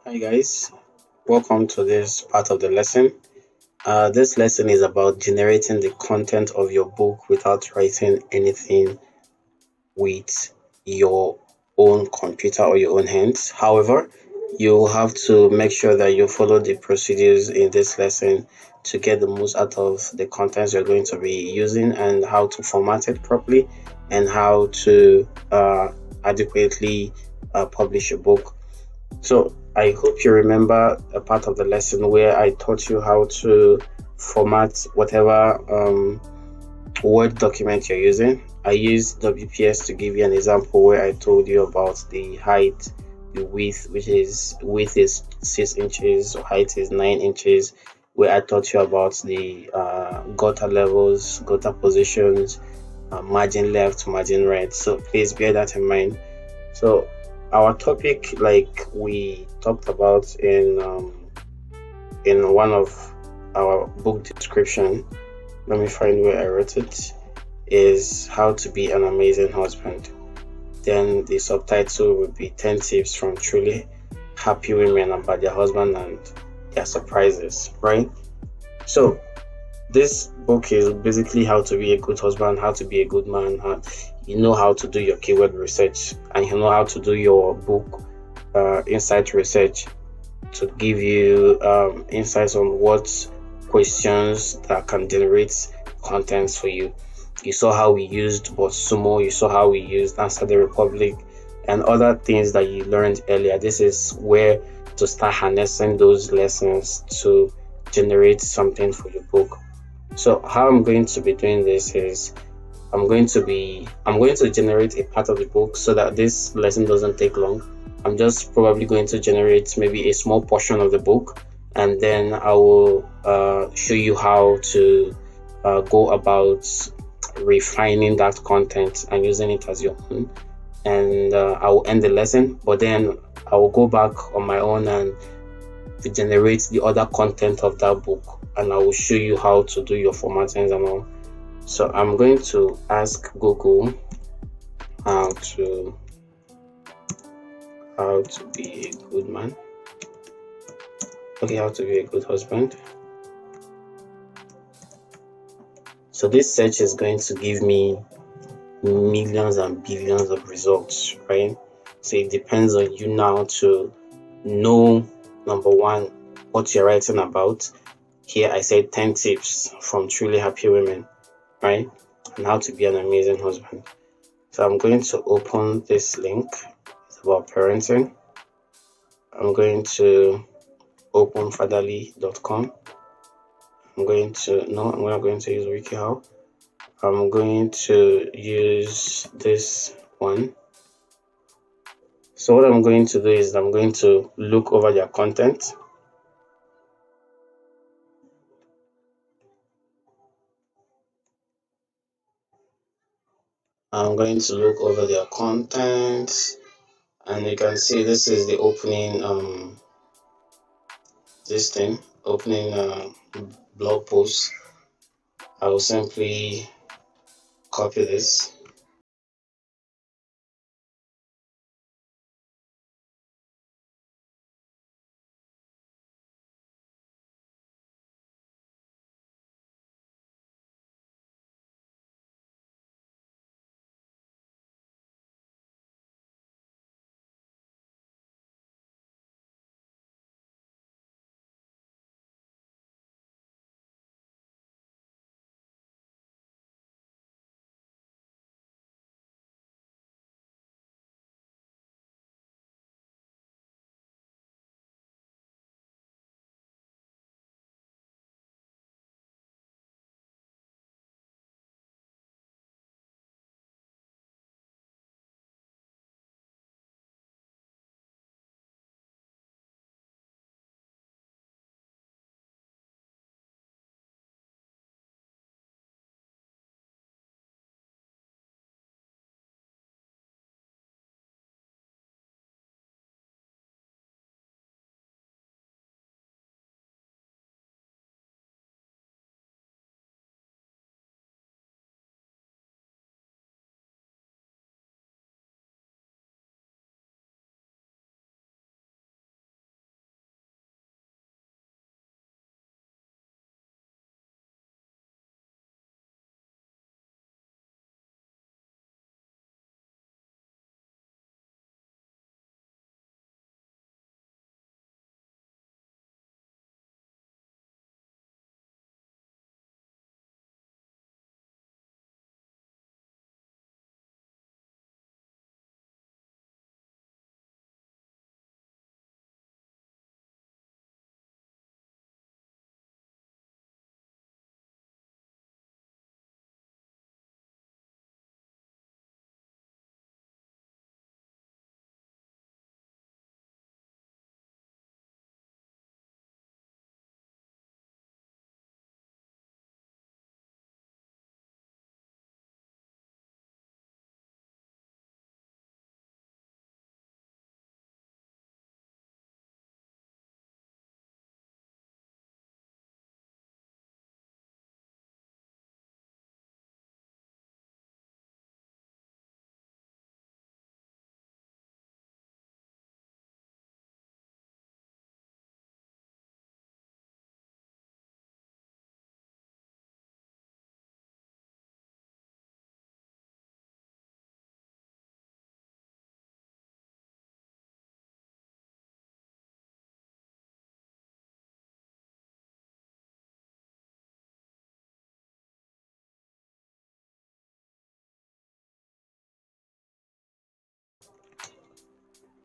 Hi guys, welcome to this part of the lesson. This lesson is about generating the content of your book without writing anything with your own computer or your own hands. However, you have to make sure that you follow the procedures in this lesson to get the most out of the contents you're going to be using and how to format it properly and how to adequately publish a book. So I hope you remember a part of the lesson where I taught you how to format whatever Word document you're using. I used WPS to give you an example where I told you about the height, the width, which is width is 6 inches, height is 9 inches. Where I taught you about the gutter levels, gutter positions, margin left, margin right. So please bear that in mind. So our topic, like we talked about in one of our book description, let me find where I wrote it, is how to be an amazing husband. Then the subtitle would be 10 tips from truly happy women about their husband and their surprises, right? So this book is basically how to be a good husband, how to be a good man. You know how to do your keyword research, and you know how to do your book insight research to give you insights on what questions that can generate contents for you. You saw how we used BotSumo, you saw how we used Answer the Republic, and other things that you learned earlier. This is where to start harnessing those lessons to generate something for your book. So how I'm going to be doing this is I'm going to generate a part of the book so that this lesson doesn't take long. I'm just probably going to generate maybe a small portion of the book, and then I will show you how to go about refining that content and using it as your own. And I will end the lesson, but then I will go back on my own and generate the other content of that book, and I will show you how to do your formatting and all. So I'm going to ask Google how to how to be a good man. Okay, how to be a good husband. So this search is going to give me millions and billions of results, right? So it depends on you now to know, number one, what you're writing about. Here I said 10 tips from truly happy women, right? And how to be an amazing husband. So I'm going to open this link. It's about parenting. I'm going to open fatherly.com. I'm not going to use WikiHow. I'm going to use this one. So what I'm going to do is I'm going to look over their content. I'm going to look over their content, and you can see this is the opening opening blog post. I will simply copy this.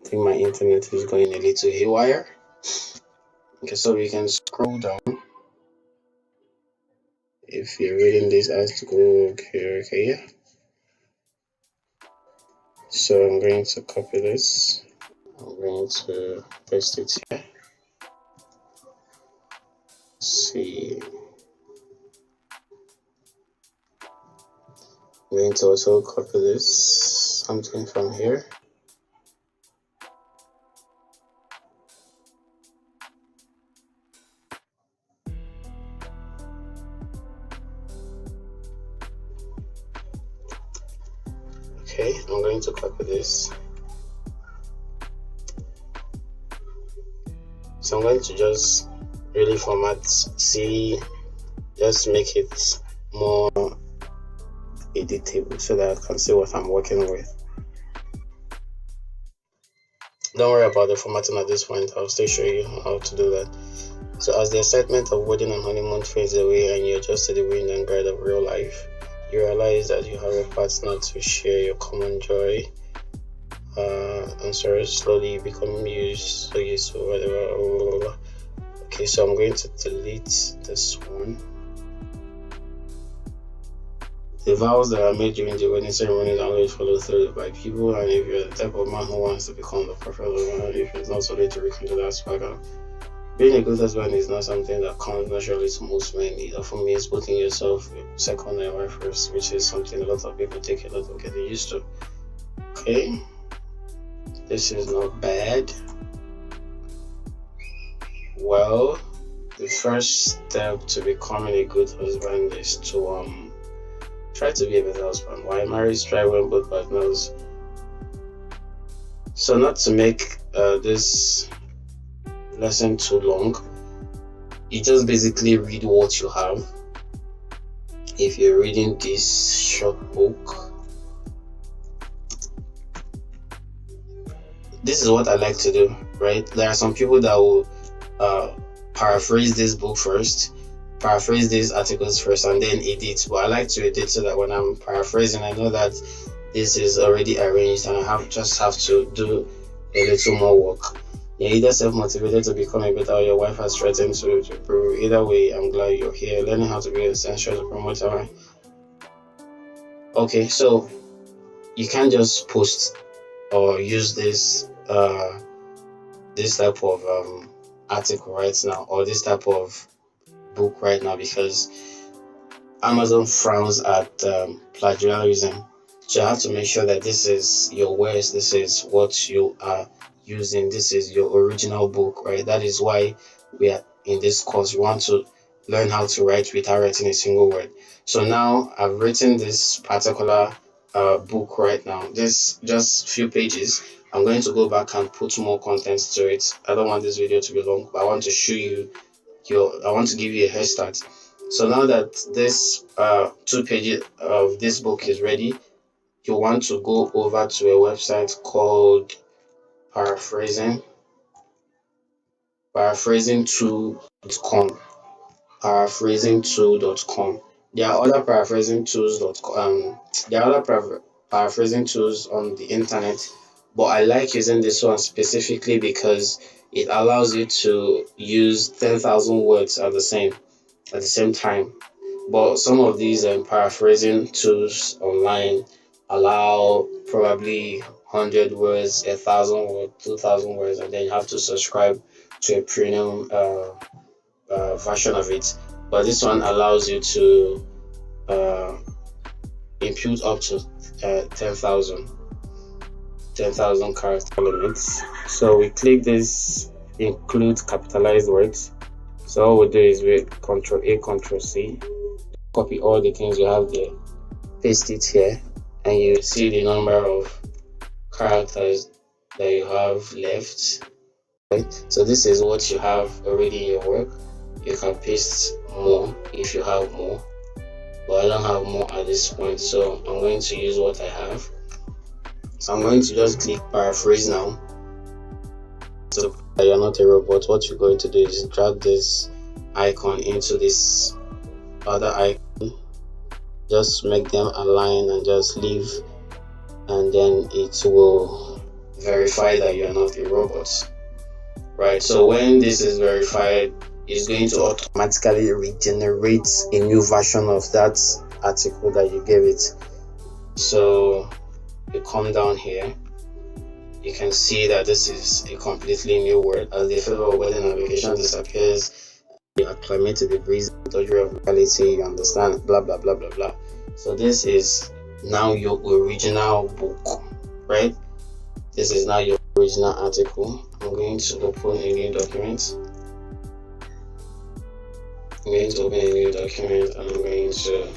think my internet is going a little haywire. Okay, so we can scroll down. If you're reading this as to go, okay, yeah. So I'm going to copy this. I'm going to paste it here. See, I'm going to also copy this something from here. Okay, I'm going to copy this. So I'm going to just really format C, just make it more editable so that I can see what I'm working with. Don't worry about the formatting at this point, I'll still show you how to do that. So as the excitement of wedding and honeymoon fades away and you adjust to the wind and guide of real life, you realize that you have a partner to share your common joy. And so slowly you become used to whatever. Okay, so I'm going to delete this one. The vows that are made during the wedding ceremony are always followed through by people, and if you're the type of man who wants to become the perfect husband, if it's not so late to rekindle that swagger. Being a good husband is not something that comes naturally to most men. It often means putting yourself second and wife first, which is something a lot of people take a lot of getting used to. Okay, this is not bad. Well, the first step to becoming a good husband is to try to be a better husband. Why marriage strive when both partners? So not to make this lesson too long, you just basically read what you have. If you're reading this short book, this is what I like to do, right? There are some people that will paraphrase this book first, paraphrase these articles first, and then edit. But I like to edit so that when I'm paraphrasing, I know that this is already arranged and I just have to do a little more work. You're either self-motivated to become a better or your wife has threatened to improve. Either way, I'm glad you're here. Learning how to be essential to promote our... Okay, so you can't just post or use this this type of article right now, or this type of book right now, because Amazon frowns at plagiarism. So you have to make sure that this is your words, this is what you are using, this is your original book, right? That is why we are in this course. We want to learn how to write without writing a single word. So now I've written this particular book right now, this just few pages. I'm going to go back and put more content to it. I don't want this video to be long, but I want to show you I want to give you a head start. So now that this 2 pages of this book is ready, you want to go over to a website called paraphrasing2.com. paraphrasing2.com. There are other paraphrasing tools.com. There are other paraphrasing tools on the internet, but I like using this one specifically because it allows you to use 10,000 words at the same time. But some of these paraphrasing tools online allow probably 100 words, 1,000 words, 2,000 words, and then you have to subscribe to a premium version of it. But this one allows you to input up to 10,000 character limits. So we click this include capitalized words. So all we do is we Ctrl A, Ctrl C, copy all the things you have there, paste it here, and you see the number of characters that you have left. Right? So this is what you have already in your work. You can paste more if you have more, but I don't have more at this point, so I'm going to use what I have. So I'm going to just click paraphrase now. So you're not a robot. What you're going to do is drag this icon into this other icon, just make them align and just leave, and then it will verify that you're not a robot, right? So when this is verified, it's going to automatically regenerate a new version of that article that you gave it. So you come down here, you can see that this is a completely new word. As the federal weather navigation disappears, you acclimate to the breeze, dodgery of reality, you understand, blah blah blah blah blah. So this is now your original book, right? This is now your original article. I'm going to open a new document. I'm going to open a new document and I'm going to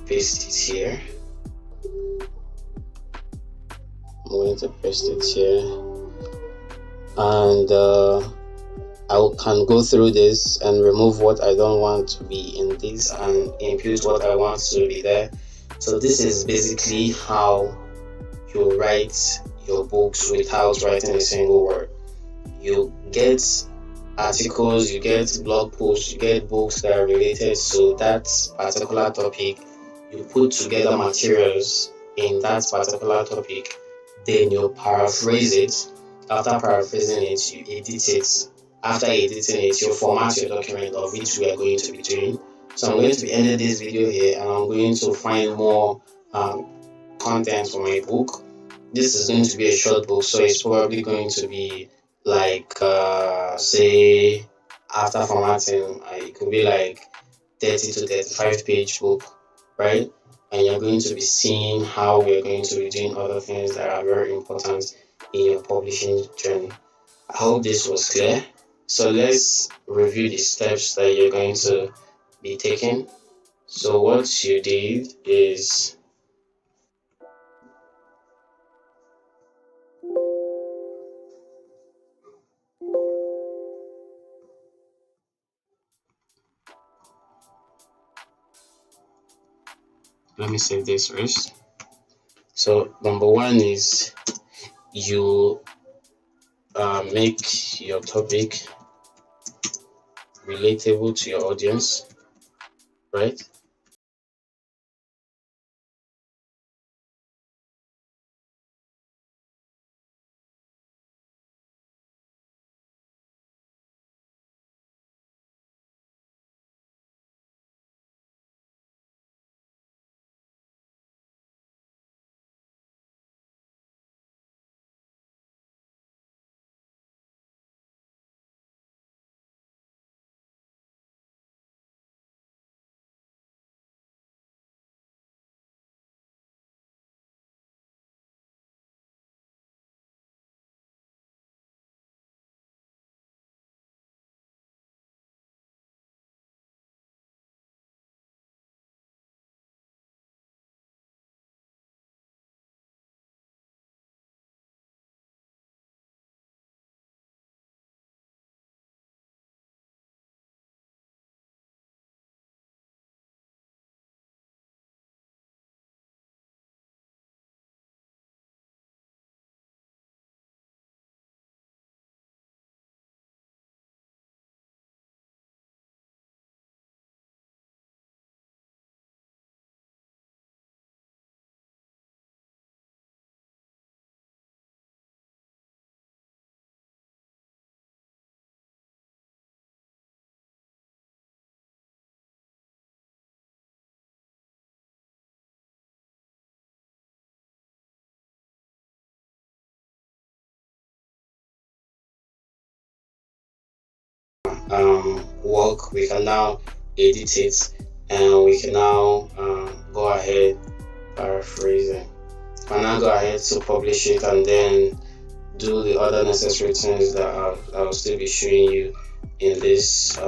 paste it here. I'm going to paste it here, and I can go through this and remove what I don't want to be in this and input what I want to be there. So this is basically how you write your books without writing a single word. You get articles, you get blog posts, you get books that are related to that particular topic. You put together materials in that particular topic, then you paraphrase it. After paraphrasing it, you edit it. After editing it, you format your document, of which we are going to be doing. So I'm going to be ending this video here, and I'm going to find more content for my book. This is going to be a short book, so it's probably going to be like say, after formatting, it could be like 30 to 35 page book, right? And you're going to be seeing how we're going to be doing other things that are very important in your publishing journey. I hope this was clear. So let's review the steps that you're going to be taking. So what you did is let me save this first. So number one is you make your topic relatable to your audience, right? Work, we can now edit it, and we can now go ahead paraphrasing. We can now go ahead to publish it and then do the other necessary things that I'll still be showing you in this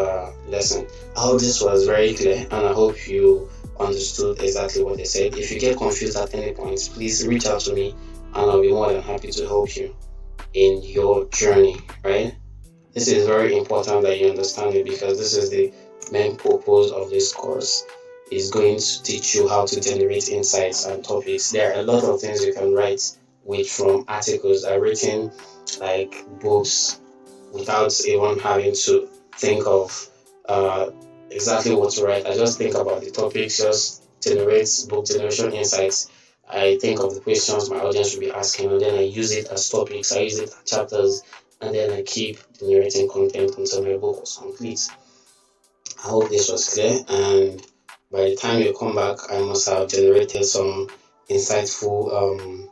lesson. I hope this was very clear, and I hope you understood exactly what they said. If you get confused at any point, please reach out to me and I'll be more than happy to help you in your journey, right? This is very important that you understand it, because this is the main purpose of this course. Is going to teach you how to generate insights and topics. There are a lot of things you can write with from articles. I've written like books without even having to think of exactly what to write. I just think about the topics, just generate book generation insights, I think of the questions my audience will be asking, and then I use it as topics, I use it as chapters, and then I keep generating content until my book was complete. I hope this was clear, and by the time you come back, I must have generated some insightful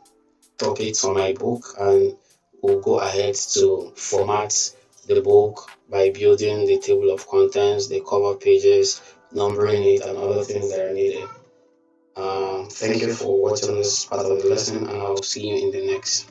topics for my book, and we'll go ahead to format the book by building the table of contents, the cover pages, numbering it, and other things that are needed. Thank you for watching this part of the lesson, and I'll see you in the next.